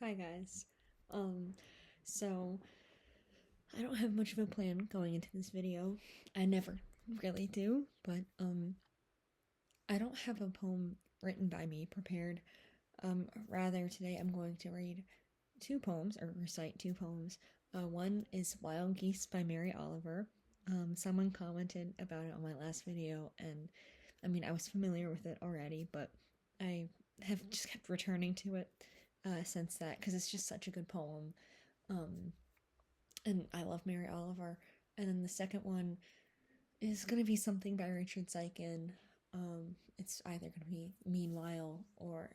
Hi guys. Um, so I don't have much of a plan going into this video. I never really do, but I don't have a poem written by me prepared. Rather today I'm going to read two poems or recite two poems. One is Wild Geese by Mary Oliver. Someone commented about it on my last video, and I was familiar with it already, but I have just kept returning to it since that because it's just such a good poem. Um, and I love Mary Oliver. And then the second one is gonna be something by Richard Siken. It's either gonna be Meanwhile or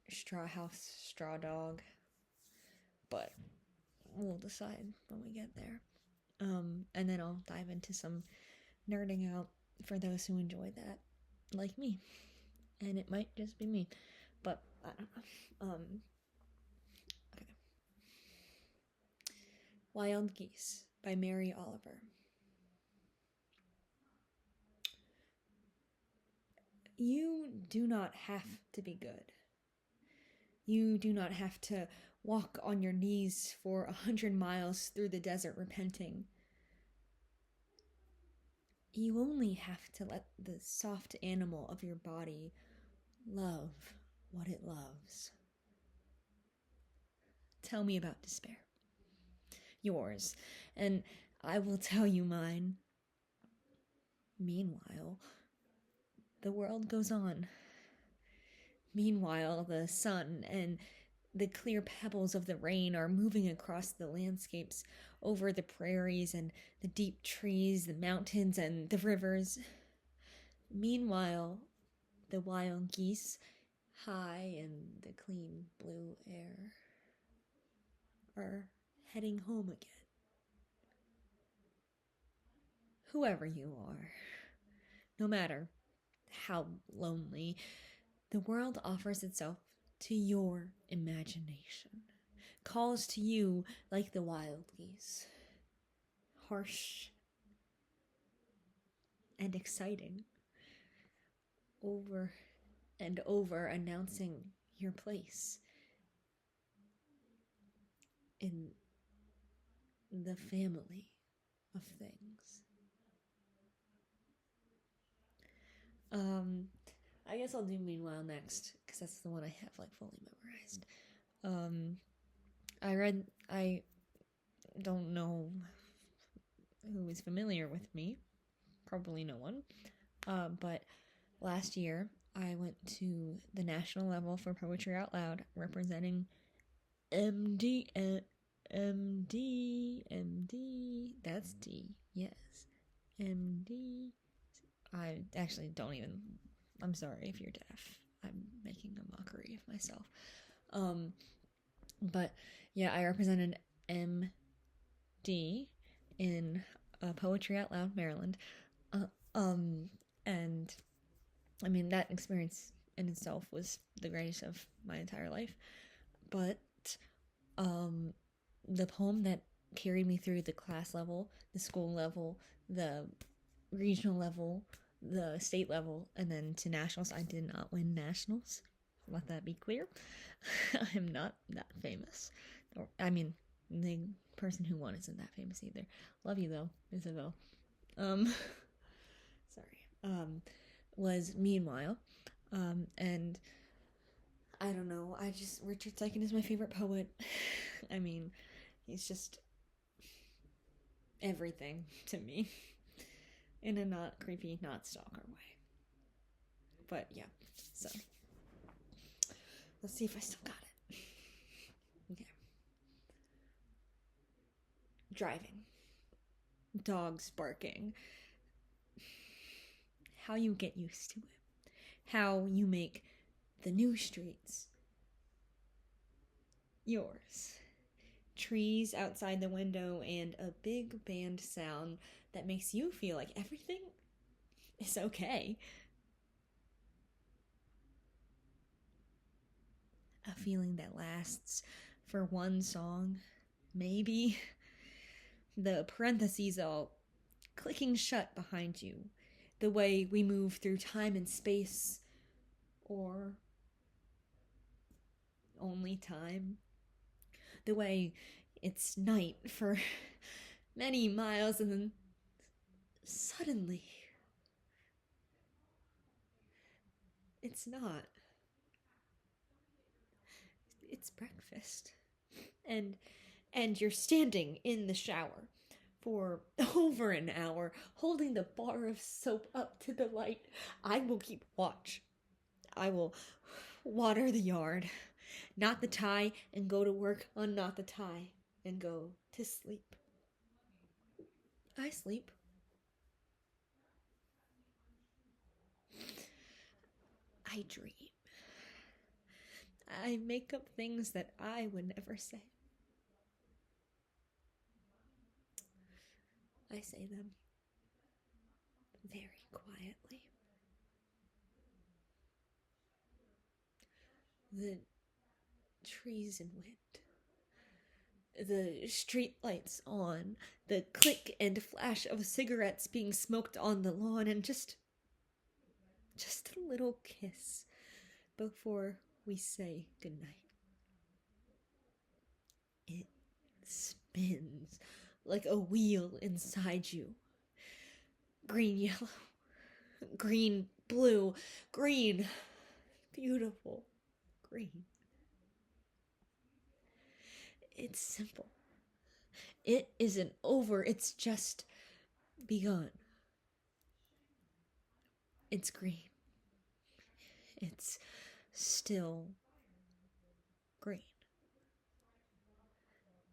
Straw House, Straw Dog, but we'll decide when we get there. And then I'll dive into some nerding out for those who enjoy that, like me. And it might just be me, but I don't know. Okay. Wild Geese by Mary Oliver. You do not have to be good. You do not have to walk on your knees for 100 miles through the desert repenting. You only have to let the soft animal of your body love what it loves. Tell me about despair. Yours, and I will tell you mine. Meanwhile, the world goes on. Meanwhile, the sun and the clear pebbles of the rain are moving across the landscapes, over the prairies and the deep trees, the mountains and the rivers. Meanwhile, the wild geese, high in the clean blue air, are heading home again. Whoever you are, no matter how lonely, the world offers itself to your imagination, calls to you like the wild geese, harsh and exciting, over and over announcing your place in the family of things. Um, I guess I'll do Meanwhile next, because that's the one I have fully memorized. I don't know who is familiar with me, probably no one, but last year I went to the national level for Poetry Out Loud, representing MD, MD, that's D, yes, MD. I actually don't even, I'm sorry if you're deaf. I'm making a mockery of myself. But yeah, I represented MD in Poetry Out Loud, Maryland. Uh, and that experience in itself was the greatest of my entire life. But the poem that carried me through the class level, the school level, the regional level, the state level, and then to nationals. I did not win nationals. Let that be clear. I am not that famous. The person who won isn't that famous either. Love you though, Isabel. Sorry. Was Meanwhile. And I don't know. Richard Siken is my favorite poet. He's just everything to me in a not creepy, not stalker way. But yeah, so let's see if I still got it. Okay. Driving. Dogs barking. How you get used to it. How you make the new streets yours. Trees outside the window and a big band sound that makes you feel like everything is okay. A feeling that lasts for one song, maybe. The parentheses all clicking shut behind you. The way we move through time and space, or only time. the way it's night for many miles, and then suddenly it's not. It's breakfast. And you're standing in the shower for over an hour, holding the bar of soap up to the light. I will keep watch. I will water the yard, knot the tie, and go to work, unknot the tie, and go to sleep. I sleep. I dream. I make up things that I would never say. I say them very quietly. The trees and wind, the street lights on, the click and flash of cigarettes being smoked on the lawn, and just a little kiss before we say goodnight. It spins like a wheel inside you. Green, yellow, green, blue, green, beautiful green. It's simple. It isn't over, it's just begun. It's green. It's still green.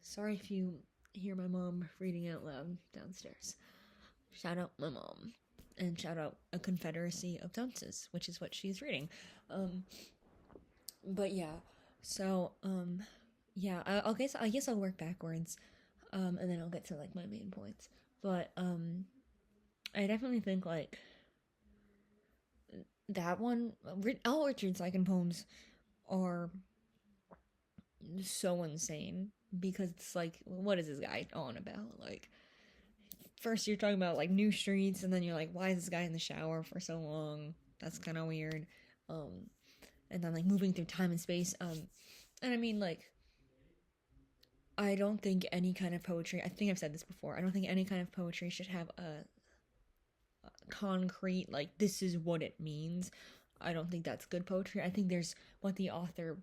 Sorry if you hear my mom reading out loud downstairs. Shout out my mom. And shout out A Confederacy of Dunces, which is what she's reading. But yeah, so, yeah, I guess I'll work backwards, and then I'll get to, like, my main points. But, I definitely think, like, that one, all Richard Siken poems are so insane, because it's like, what is this guy on about? Like, first you're talking about, like, new streets, and then you're like, why is this guy in the shower for so long? That's kind of weird. And then, like, moving through time and space. And I mean, like, I don't think any kind of poetry, I think I've said this before, I don't think any kind of poetry should have a concrete, like, this is what it means. I don't think that's good poetry. I think there's what the author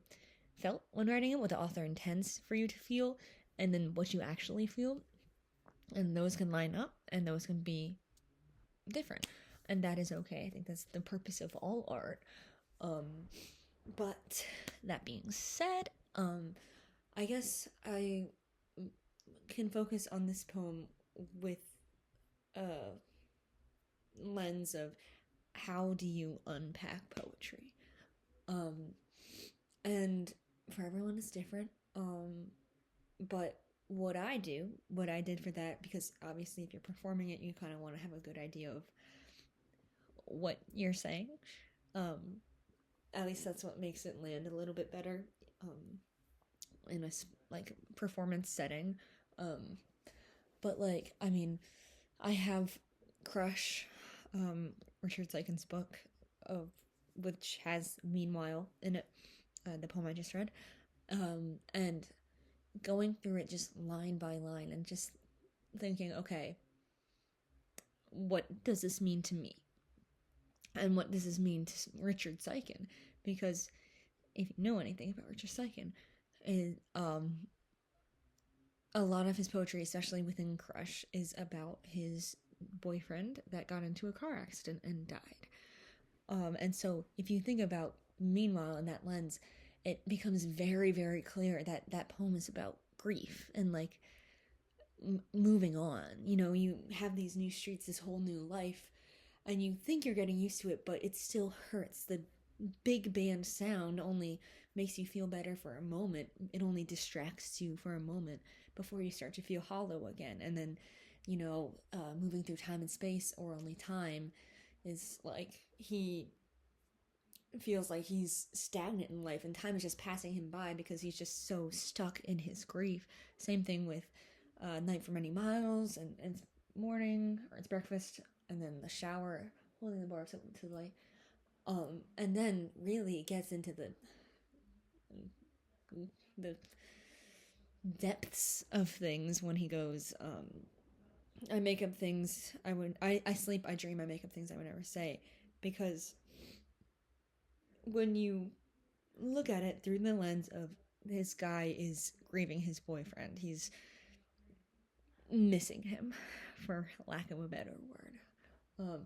felt when writing it, what the author intends for you to feel, and then what you actually feel. And those can line up, and those can be different. And that is okay. I think that's the purpose of all art. But that being said, I guess I can focus on this poem with a lens of how do you unpack poetry. And for everyone it's different. But what I did for that, because obviously if you're performing it, you kind of want to have a good idea of what you're saying. At least that's what makes it land a little bit better in a, like, performance setting. But, like, I mean, I have Crush, Richard Siken's book, which has Meanwhile in it, the poem I just read, and going through it just line by line and just thinking, okay, what does this mean to me? And what does this mean to Richard Siken? Because if you know anything about Richard Siken, is a lot of his poetry, especially within Crush, is about his boyfriend that got into a car accident and died. And so if you think about Meanwhile in that lens, it becomes very, very clear that that poem is about grief and, like, moving on. You know, you have these new streets, this whole new life, and you think you're getting used to it, but it still hurts. The big band sound only makes you feel better for a moment. It only distracts you for a moment before you start to feel hollow again. And then, you know, moving through time and space, or only time, is like he feels like he's stagnant in life and time is just passing him by because he's just so stuck in his grief. Same thing with Night for Many Miles, and it's morning, or it's breakfast, and then the shower, holding the bar up to the light. And then really it gets into the depths of things when he goes, I make up things I sleep, I dream, I make up things I would never say. Because when you look at it through the lens of this guy is grieving his boyfriend, he's missing him, for lack of a better word.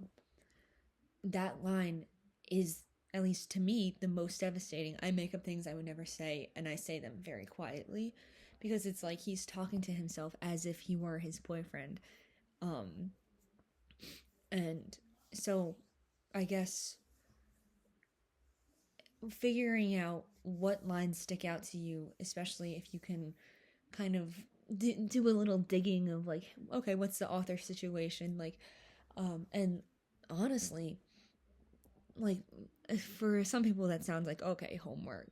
That line is, at least to me, the most devastating. I make up things I would never say, and I say them very quietly, because it's like he's talking to himself as if he were his boyfriend. And so I guess figuring out what lines stick out to you, especially if you can kind of do a little digging of like, okay, what's the author situation, like, and honestly, like, for some people that sounds like, okay, homework,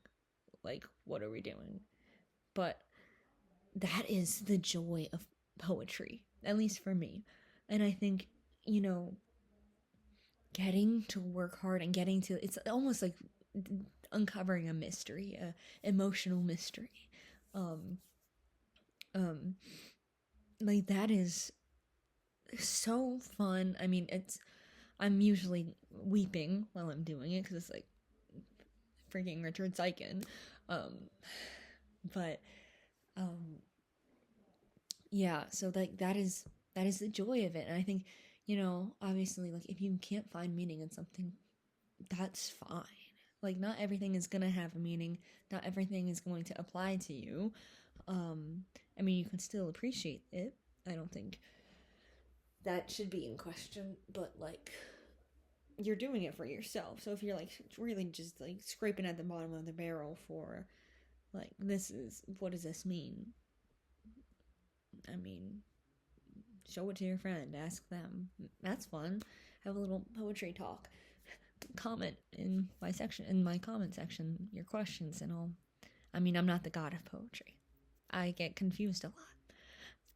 like, what are we doing? But that is the joy of poetry, at least for me. And I think, getting to work hard and getting to, it's almost like uncovering a mystery, a emotional mystery. Like, that is so fun. I mean, I'm usually weeping while I'm doing it, because it's like freaking Richard Siken. But yeah, so like that is the joy of it. And I think, obviously, like, if you can't find meaning in something, that's fine. Like, not everything is gonna have a meaning, not everything is going to apply to you. I mean, you can still appreciate it. I don't think that should be in question, but like, you're doing it for yourself. So if you're like really just like scraping at the bottom of the barrel for like, what does this mean? I mean, show it to your friend, ask them. That's fun. Have a little poetry talk. Comment in my comment section, your questions and all. I mean, I'm not the god of poetry. I get confused a lot.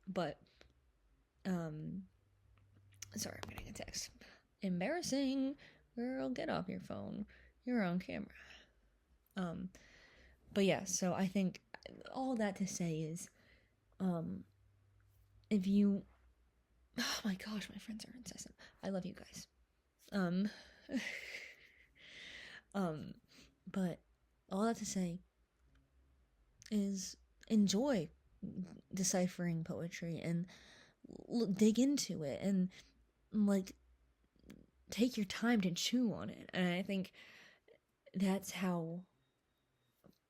But sorry, I'm getting a text. Embarrassing. Girl, get off your phone. You're on camera. But yeah, so I think all that to say is, if you, oh my gosh, my friends are incessant. I love you guys. But all that to say is, enjoy deciphering poetry and dig into it, and like, take your time to chew on it. And I think that's how,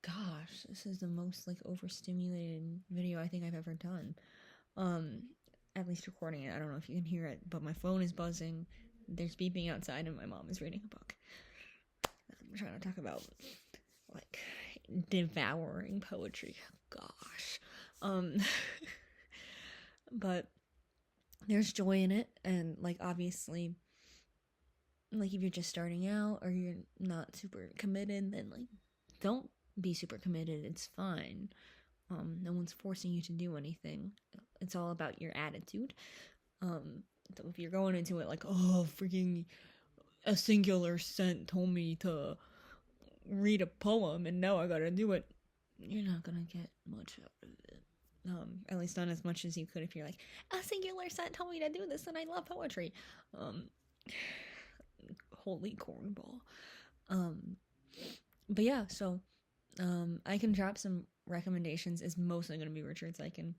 gosh, this is the most like overstimulated video I think I've ever done. At least recording it. I don't know if you can hear it, but my phone is buzzing. There's beeping outside, and my mom is reading a book. I'm trying to talk about like devouring poetry. Gosh. But there's joy in it, and like, obviously, like, if you're just starting out or you're not super committed, then like, don't be super committed. It's fine. No one's forcing you to do anything. It's all about your attitude. So if you're going into it like, oh, freaking a singular scent told me to read a poem and now I gotta do it, you're not gonna get much out of it. At least not as much as you could if you're like, a singular scent told me to do this and I love poetry. Holy cornball. But yeah, so I can drop some recommendations. It's mostly going to be Richard Siken.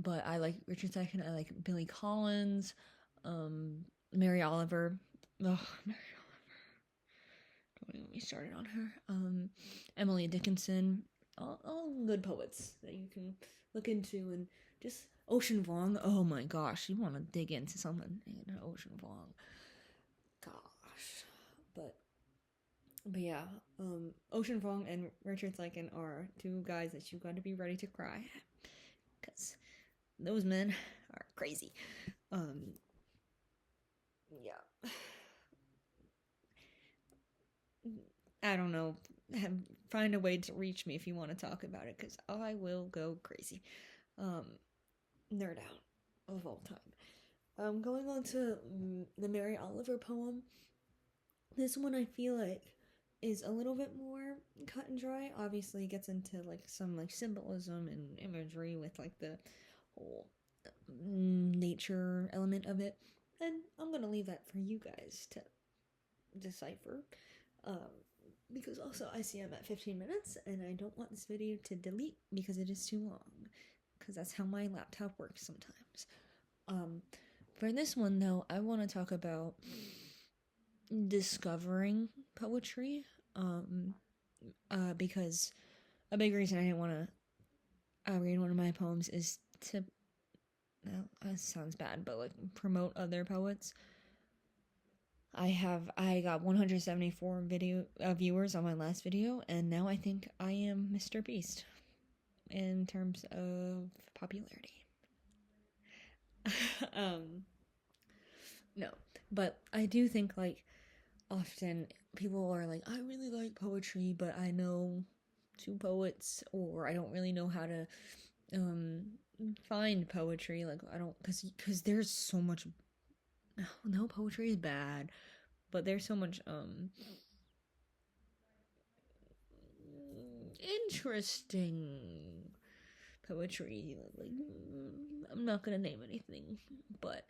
But I like Richard Siken. I like Billy Collins, Mary Oliver. Oh, Mary Oliver. Don't even get me started on her. Emily Dickinson. All good poets that you can look into, and just Ocean Vuong. Oh my gosh, you want to dig into something in Ocean Vuong. Gosh. But yeah, Ocean Vuong and Richard Siken are two guys that you got to be ready to cry, because those men are crazy. Yeah. I don't know. Find a way to reach me if you want to talk about it, because I will go crazy. Nerd out of all time. Going on to the Mary Oliver poem. This one I feel like is a little bit more cut and dry. Obviously, it gets into like some like symbolism and imagery with like the whole nature element of it. And I'm gonna leave that for you guys to decipher. Um, because also I see I'm at 15 minutes and I don't want this video to delete because it is too long. Because that's how my laptop works sometimes. For this one though, I want to talk about discovering poetry. Because a big reason I didn't want to read one of my poems is to, well, that sounds bad, but like promote other poets. I got 174 viewers on my last video, and now I think I am Mr. Beast in terms of popularity. No, but I do think like often people are like, I really like poetry, but I know 2 poets, or I don't really know how to find poetry. Like I don't, because there's so much. No, poetry is bad, but there's so much interesting poetry. Like I'm not gonna name anything, but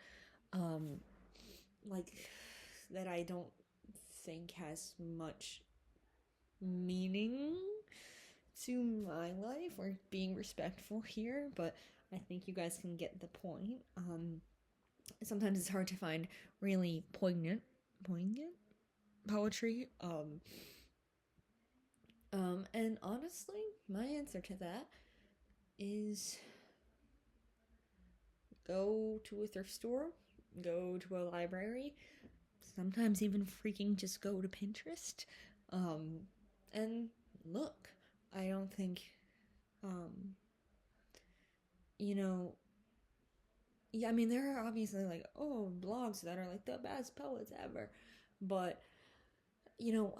like that I don't think has much meaning to my life, or being respectful here, but I think you guys can get the point. Sometimes it's hard to find really poignant poetry. And honestly, my answer to that is go to a thrift store, go to a library, sometimes even freaking just go to Pinterest, and look. I don't think, you know, yeah, I mean, there are obviously like, oh, blogs that are like the best poets ever, but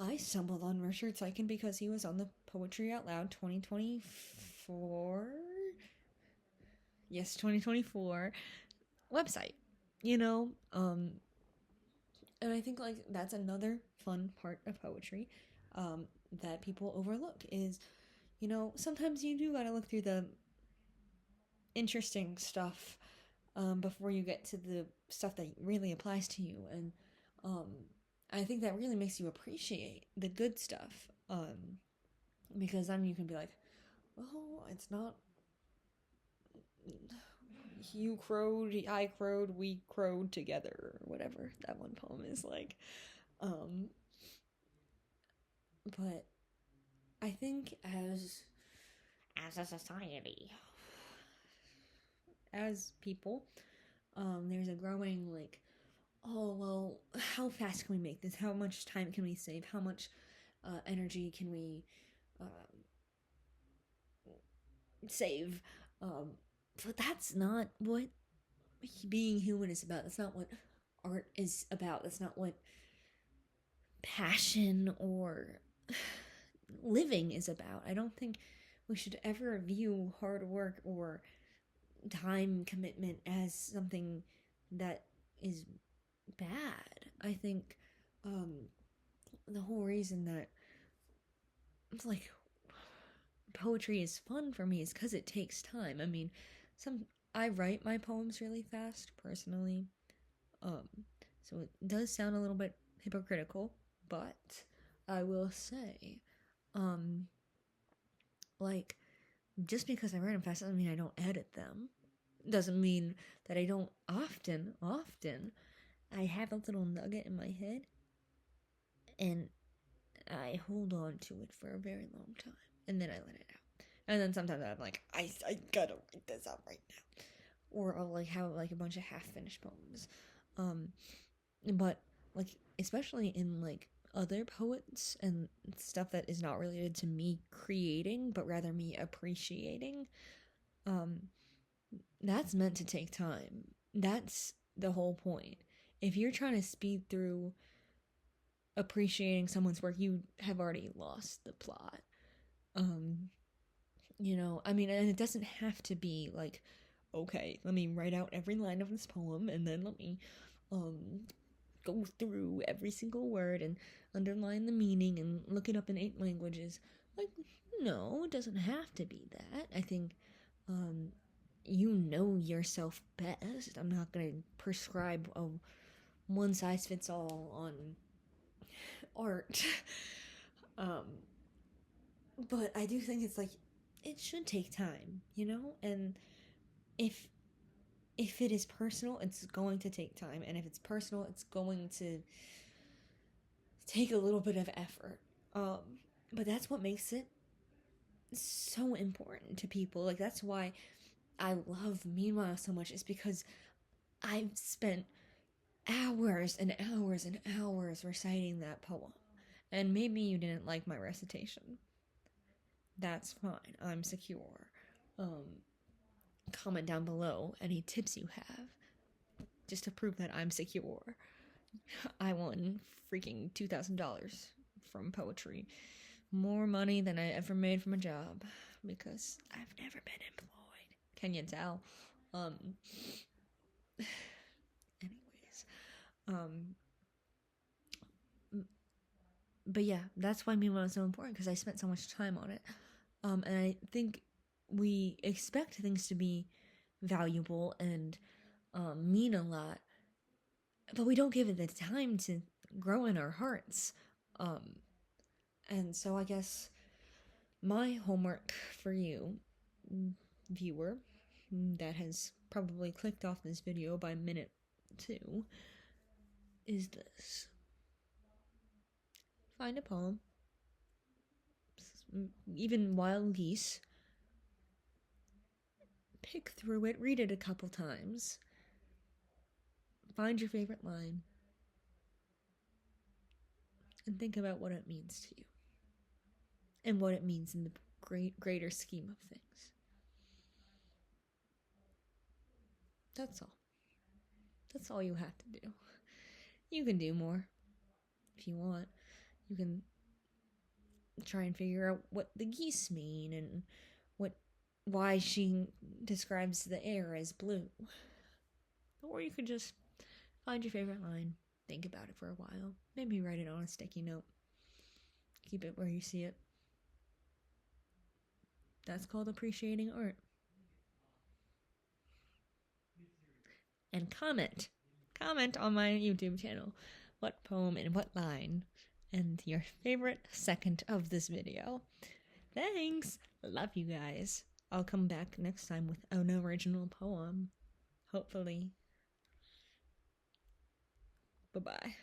I stumbled on Richard Siken because he was on the Poetry Out Loud 2024. Yes, 2024 website. And I think like that's another fun part of poetry that people overlook is, sometimes you do gotta look through the interesting stuff before you get to the stuff that really applies to you. And I think that really makes you appreciate the good stuff, because then you can be like, oh, it's not you crowed, I crowed, we crowed together, or whatever that one poem is like. But I think as a society, as people, there's a growing like, oh well, how fast can we make this? How much time can we save? How much energy can we save? But that's not what being human is about. That's not what art is about. That's not what passion or living is about. I don't think we should ever view hard work or time commitment as something that is bad. I think the whole reason that it's like poetry is fun for me is because it takes time. I mean, I write my poems really fast personally, so it does sound a little bit hypocritical, but I will say, like, just because I write them fast doesn't mean I don't edit them. Doesn't mean that I don't often. I have a little nugget in my head, and I hold on to it for a very long time, and then I let it out. And then sometimes I'm like, I gotta write this out right now, or I'll like have like a bunch of half-finished poems. But like especially in like other poets and stuff that is not related to me creating, but rather me appreciating, that's meant to take time. That's the whole point. If you're trying to speed through appreciating someone's work, you have already lost the plot. I mean, and it doesn't have to be like, okay, let me write out every line of this poem and then let me go through every single word and underline the meaning and look it up in 8 languages. Like, no, it doesn't have to be that. I think you know yourself best. I'm not going to prescribe a one size fits all on art. But I do think it's like, it should take time, you know? And if it is personal, it's going to take time. And if it's personal, it's going to take a little bit of effort. But that's what makes it so important to people. Like, that's why I love Meanwhile so much, is because I've spent hours and hours and hours reciting that poem. And maybe you didn't like my recitation. That's fine. I'm secure. Comment down below any tips you have, just to prove that I'm secure. I won freaking $2,000 from poetry. More money than I ever made from a job, because I've never been employed. Can you tell? Anyways. But yeah, that's why Meanwhile is so important, because I spent so much time on it. And I think we expect things to be valuable and mean a lot, but we don't give it the time to grow in our hearts. And so I guess my homework for you, viewer, that has probably clicked off this video by minute 2, is this. Find a poem, even Wild Geese, pick through it, read it a couple times, find your favorite line, and think about what it means to you, and what it means in the greater scheme of things. That's all. That's all you have to do. You can do more if you want. You can try and figure out what the geese mean and why she describes the air as blue. Or you could just find your favorite line, think about it for a while, maybe write it on a sticky note, keep it where you see it. That's called appreciating art. And comment on my YouTube channel what poem and what line and your favorite second of this video. Thanks! Love you guys. I'll come back next time with an original poem. Hopefully. Bye-bye.